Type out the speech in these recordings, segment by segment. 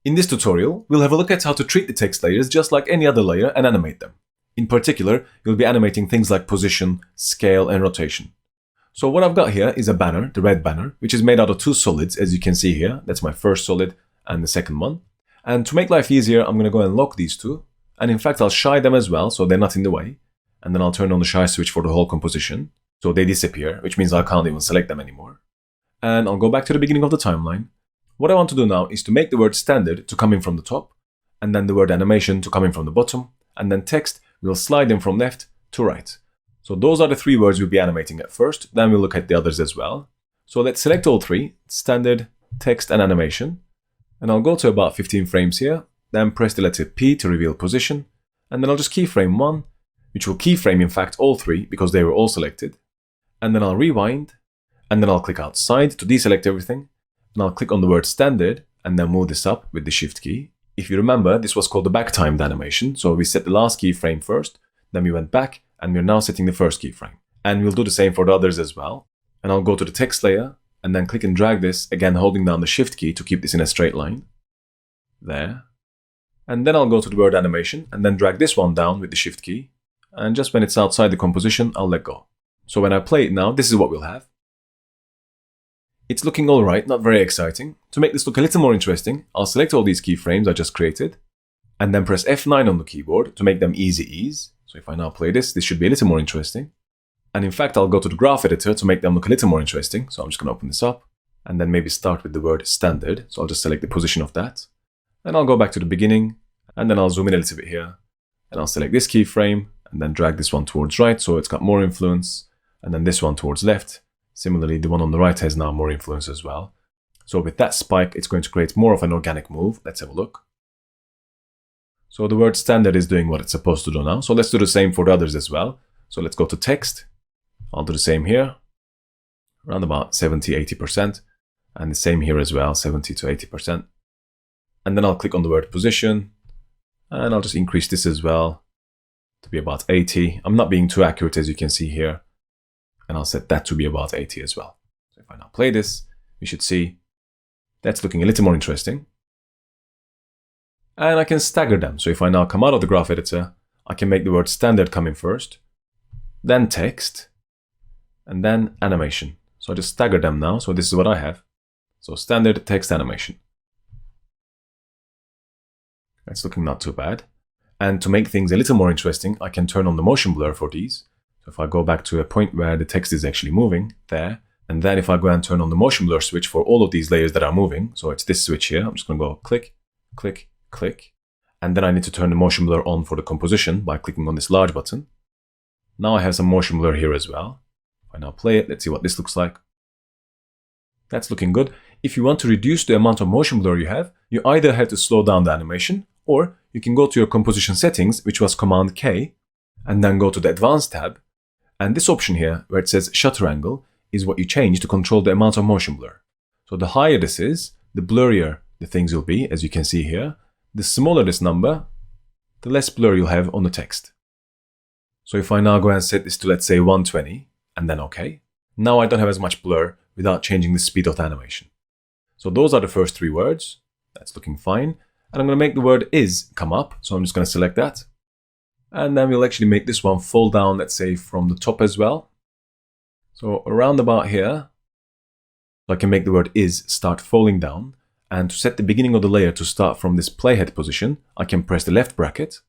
In this tutorial, we'll have a look at how to treat the text layers just like any other layer and animate them. In particular, you'll be animating things like position, scale, and rotation. So what I've got here is a banner, the red banner, which is made out of two solids, as you can see here. That's my first solid and the second one. And to make life easier, I'm going to go and lock these two. And in fact, I'll shy them as well, so they're not in the way. And then I'll turn on the shy switch for the whole composition. So they disappear, which means I can't even select them anymore. And I'll go back to the beginning of the timeline. What I want to do now is to make the word standard to come in from the top, and then the word animation to come in from the bottom, and then text will slide in from left to right. So those are the three words we'll be animating at first, then we'll look at the others as well. So let's select all three, standard, text, and animation. And I'll go to about 15 frames here, then press the letter P to reveal position, and then I'll just keyframe 1, which will keyframe in fact all three because they were all selected. And then I'll rewind, and then I'll click outside to deselect everything. And I'll click on the word standard and then move this up with the shift key. If you remember, this was called the back timed animation. So we set the last keyframe first, then we went back, and we're now setting the first keyframe. And we'll do the same for the others as well. And I'll go to the text layer and then click and drag this, again holding down the shift key to keep this in a straight line. There. And then I'll go to the word animation and then drag this one down with the shift key. And just when it's outside the composition, I'll let go. So when I play it now, this is what we'll have. It's looking alright, not very exciting. To make this look a little more interesting, I'll select all these keyframes I just created, and then press F9 on the keyboard to make them easy ease. So if I now play this should be a little more interesting. And in fact, I'll go to the graph editor to make them look a little more interesting. So I'm just going to open this up, and then maybe start with the word standard. So I'll just select the position of that. And I'll go back to the beginning, and then I'll zoom in a little bit here. And I'll select this keyframe, and then drag this one towards right, so it's got more influence, and then this one towards left. Similarly, the one on the right has now more influence as well. So with that spike, it's going to create more of an organic move. Let's have a look. So the word standard is doing what it's supposed to do now. So let's do the same for the others as well. So let's go to text. I'll do the same here, around about 70–80%. And the same here as well, 70 to 80%. And then I'll click on the word position. And I'll just increase this as well to be about 80. I'm not being too accurate, as you can see here. And I'll set that to be about 80 as well. So if I now play this, we should see that's looking a little more interesting. And I can stagger them. So if I now come out of the graph editor, I can make the word standard come in first, then text, and then animation. So I just stagger them now. So this is what I have. So standard, text, animation. That's looking not too bad. And to make things a little more interesting, I can turn on the motion blur for these. So if I go back to a point where the text is actually moving, there, and then if I go and turn on the motion blur switch for all of these layers that are moving, so it's this switch here, I'm just going to go click, click, click, and then I need to turn the motion blur on for the composition by clicking on this large button. Now I have some motion blur here as well. If I now play it, let's see what this looks like. That's looking good. If you want to reduce the amount of motion blur you have, you either have to slow down the animation, or you can go to your composition settings, which was Command K, and then go to the Advanced tab. And this option here, where it says shutter angle, is what you change to control the amount of motion blur. So the higher this is, the blurrier the things will be, as you can see here. The smaller this number, the less blur you'll have on the text. So if I now go and set this to, let's say, 120, and then OK, now I don't have as much blur without changing the speed of the animation. So those are the first three words. That's looking fine. And I'm going to make the word is come up, so I'm just going to select that. And then we'll actually make this one fall down, let's say, from the top as well. So around about here, I can make the word is start falling down. And to set the beginning of the layer to start from this playhead position, I can press the left bracket.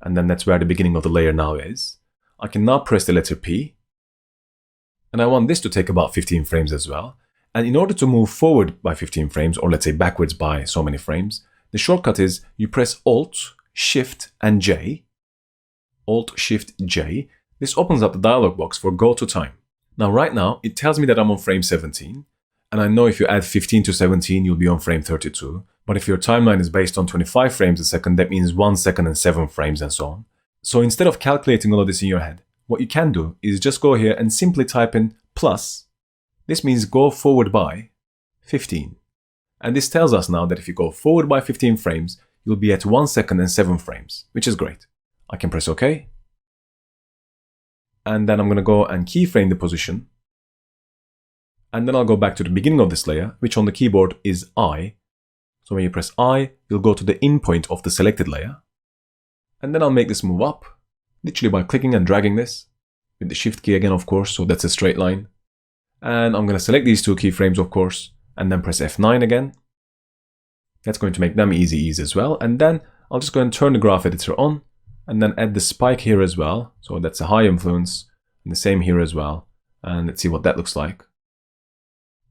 And then that's where the beginning of the layer now is. I can now press the letter P. And I want this to take about 15 frames as well. And in order to move forward by 15 frames, or let's say backwards by so many frames, the shortcut is you press Alt, Shift, and J. Alt, Shift, J. This opens up the dialog box for go to time. Now right now, it tells me that I'm on frame 17. And I know if you add 15 to 17, you'll be on frame 32. But if your timeline is based on 25 frames a second, that means 1 second and 7 frames and so on. So instead of calculating all of this in your head, what you can do is just go here and simply type in plus. This means go forward by 15. And this tells us now that if you go forward by 15 frames, you'll be at 1 second and 7 frames, which is great. I can press OK. And then I'm going to go and keyframe the position. And then I'll go back to the beginning of this layer, which on the keyboard is I. So when you press I, you'll go to the in point of the selected layer. And then I'll make this move up, literally by clicking and dragging this, with the Shift key again, of course, so that's a straight line. And I'm going to select these two keyframes, of course, and then press F9 again. That's going to make them easy ease as well. And then I'll just go and turn the graph editor on, and then add the spike here as well. So that's a high influence, and the same here as well. And let's see what that looks like.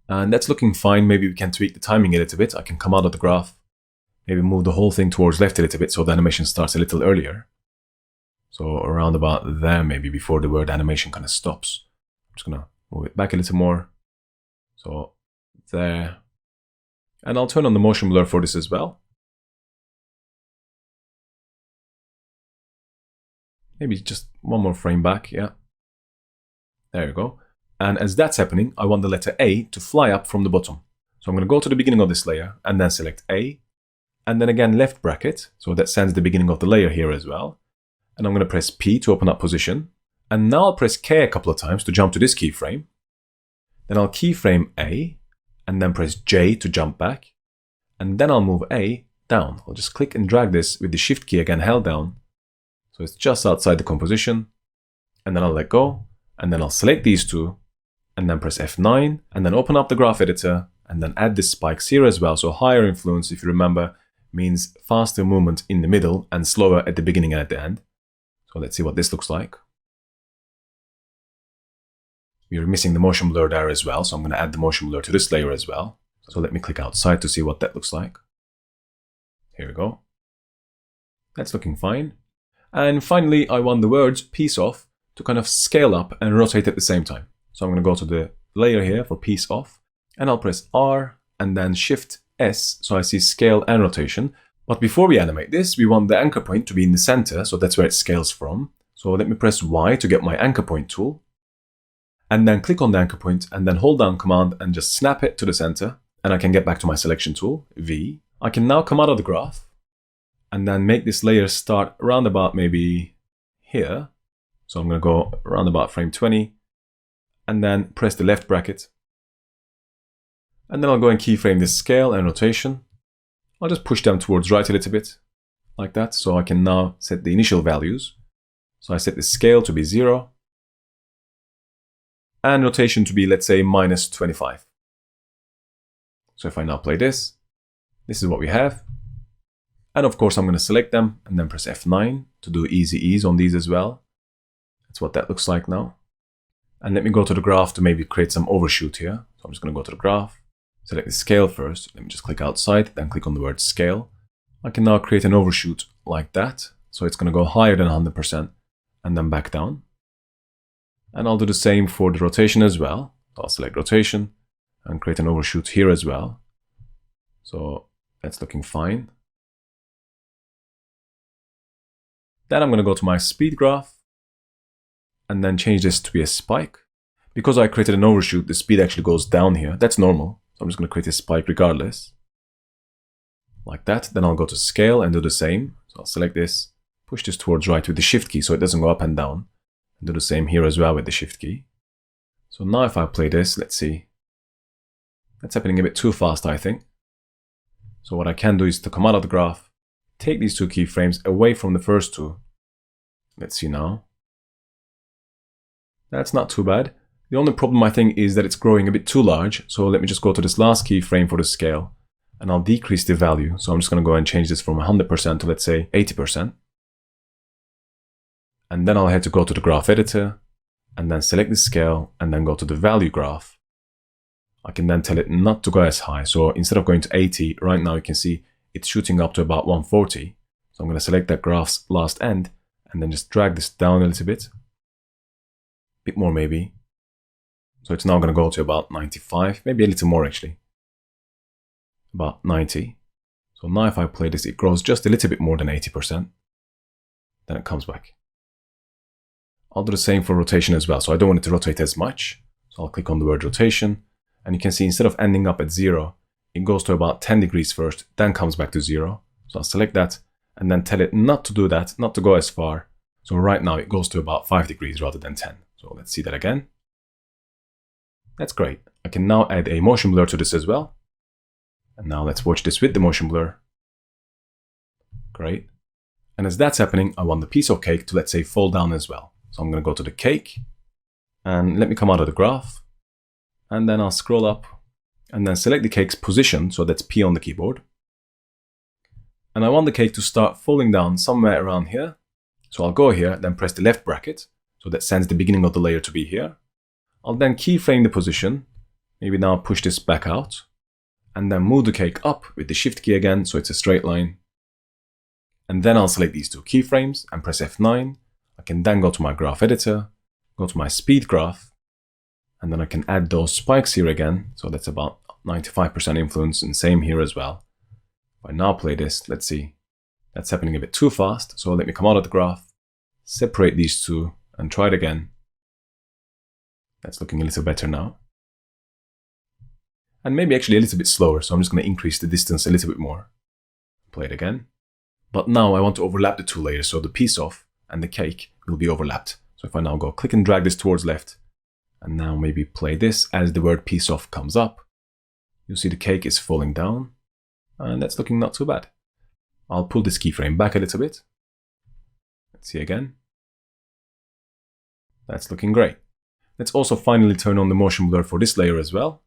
And that's looking fine. Maybe we can tweak the timing a little bit. I can come out of the graph, maybe move the whole thing towards left a little bit so the animation starts a little earlier. So around about there, maybe before the word animation kind of stops. I'm just gonna move it back a little more. So there. And I'll turn on the motion blur for this as well. Maybe just one more frame back, yeah. There you go. And as that's happening, I want the letter A to fly up from the bottom. So I'm going to go to the beginning of this layer and then select A. And then again left bracket, so that sends the beginning of the layer here as well. And I'm going to press P to open up position. And now I'll press K a couple of times to jump to this keyframe. Then I'll keyframe A, and then press J to jump back. And then I'll move A down. I'll just click and drag this with the Shift key again held down. So it's just outside the composition. And then I'll let go. And then I'll select these two. And then press F9. And then open up the graph editor. And then add the spikes here as well. So higher influence, if you remember, means faster movement in the middle and slower at the beginning and at the end. So let's see what this looks like. We're missing the motion blur there as well, so I'm going to add the motion blur to this layer as well. So let me click outside to see what that looks like. Here we go. That's looking fine. And finally, I want the words piece off to kind of scale up and rotate at the same time. So I'm going to go to the layer here for piece off, and I'll press R and then Shift S, so I see scale and rotation. But before we animate this, we want the anchor point to be in the center, so that's where it scales from. So let me press Y to get my anchor point tool. And then click on the anchor point and then hold down Command and just snap it to the center. And I can get back to my selection tool, V. I can now come out of the graph and then make this layer start around about maybe here. So I'm going to go around about frame 20 and then press the left bracket. And then I'll go and keyframe this scale and rotation. I'll just push them towards right a little bit, like that. So I can now set the initial values. So I set the scale to be 0. And rotation to be, let's say, -25. So if I now play this, this is what we have. And of course, I'm going to select them and then press F9 to do easy ease on these as well. That's what that looks like now. And let me go to the graph to maybe create some overshoot here. So I'm just going to go to the graph, select the scale first. Let me just click outside, then click on the word scale. I can now create an overshoot like that. So it's going to go higher than 100% and then back down. And I'll do the same for the rotation as well. I'll select rotation and create an overshoot here as well. So that's looking fine. Then I'm going to go to my speed graph and then change this to be a spike. Because I created an overshoot, the speed actually goes down here. That's normal. So I'm just going to create a spike regardless. Like that. Then I'll go to scale and do the same. So I'll select this, push this towards right with the Shift key so it doesn't go up and down. Do the same here as well with the Shift key. So now if I play this, let's see. That's happening a bit too fast, I think. So what I can do is to come out of the graph, take these two keyframes away from the first two. Let's see now. That's not too bad. The only problem I think is that it's growing a bit too large. So let me just go to this last keyframe for the scale and I'll decrease the value. So I'm just going to go and change this from 100% to, let's say, 80%. And then I'll have to go to the graph editor and then select the scale and then go to the value graph. I can then tell it not to go as high. So instead of going to 80, right now you can see it's shooting up to about 140. So I'm going to select that graph's last end and then just drag this down a little bit. Bit more maybe. So it's now going to go to about 95, maybe a little more actually. About 90. So now if I play this, it grows just a little bit more than 80%. Then it comes back. I'll do the same for rotation as well. So I don't want it to rotate as much. So I'll click on the word rotation. And you can see instead of ending up at 0, it goes to about 10 degrees first, then comes back to 0. So I'll select that and then tell it not to do that, not to go as far. So right now it goes to about 5 degrees rather than 10. So let's see that again. That's great. I can now add a motion blur to this as well. And now let's watch this with the motion blur. Great. And as that's happening, I want the piece of cake to, let's say, fall down as well. So I'm going to go to the cake and let me come out of the graph. And then I'll scroll up and then select the cake's position. So that's P on the keyboard. And I want the cake to start falling down somewhere around here. So I'll go here, then press the left bracket. So that sends the beginning of the layer to be here. I'll then keyframe the position. Maybe now push this back out. And then move the cake up with the shift key again, so it's a straight line. And then I'll select these two keyframes and press F9. I can then go to my graph editor, go to my speed graph, and then I can add those spikes here again. So that's about 95% influence, and same here as well. If I now play this, let's see. That's happening a bit too fast, so let me come out of the graph, separate these two, and try it again. That's looking a little better now. And maybe actually a little bit slower, so I'm just going to increase the distance a little bit more. Play it again. But now I want to overlap the two layers, so the piece off and the cake will be overlapped. So if I now go click and drag this towards left, and now maybe play this as the word piece off comes up, you'll see the cake is falling down, and that's looking not too bad. I'll pull this keyframe back a little bit. Let's see again. That's looking great. Let's also finally turn on the motion blur for this layer as well.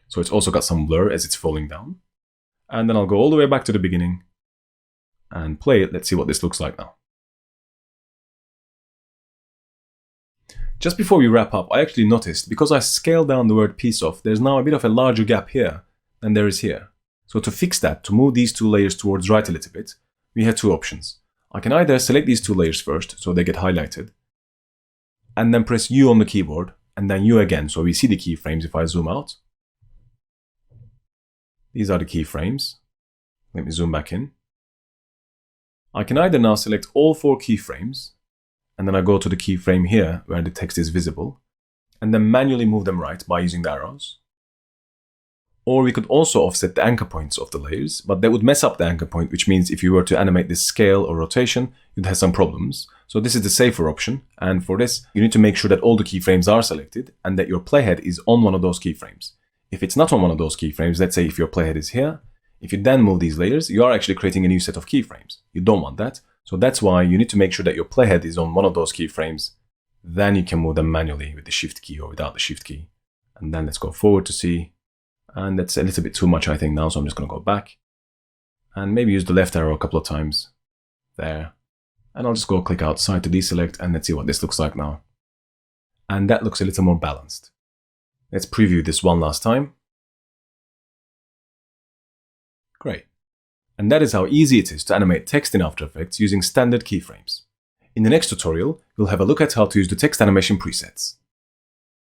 So it's also got some blur as it's falling down. And then I'll go all the way back to the beginning and play it. Let's see what this looks like now. Just before we wrap up, I actually noticed because I scaled down the word piece off, there's now a bit of a larger gap here than there is here. So to fix that, to move these two layers towards right a little bit, we have two options. I can either select these two layers first, so they get highlighted, and then press U on the keyboard, and then U again, so we see the keyframes if I zoom out. These are the keyframes. Let me zoom back in. I can either now select all 4 keyframes, and then I go to the keyframe here where the text is visible, and then manually move them right by using the arrows. Or we could also offset the anchor points of the layers, but that would mess up the anchor point, which means if you were to animate this scale or rotation, you'd have some problems. So this is the safer option, and for this, you need to make sure that all the keyframes are selected and that your playhead is on one of those keyframes. If it's not on one of those keyframes, let's say if your playhead is here, if you then move these layers, you are actually creating a new set of keyframes. You don't want that. So that's why you need to make sure that your playhead is on one of those keyframes. Then you can move them manually with the shift key or without the shift key. And then let's go forward to see. And that's a little bit too much, I think, now. So I'm just going to go back and maybe use the left arrow a couple of times there. And I'll just go click outside to deselect, and let's see what this looks like now. And that looks a little more balanced. Let's preview this one last time. Great. And that is how easy it is to animate text in After Effects using standard keyframes. In the next tutorial, we'll have a look at how to use the text animation presets.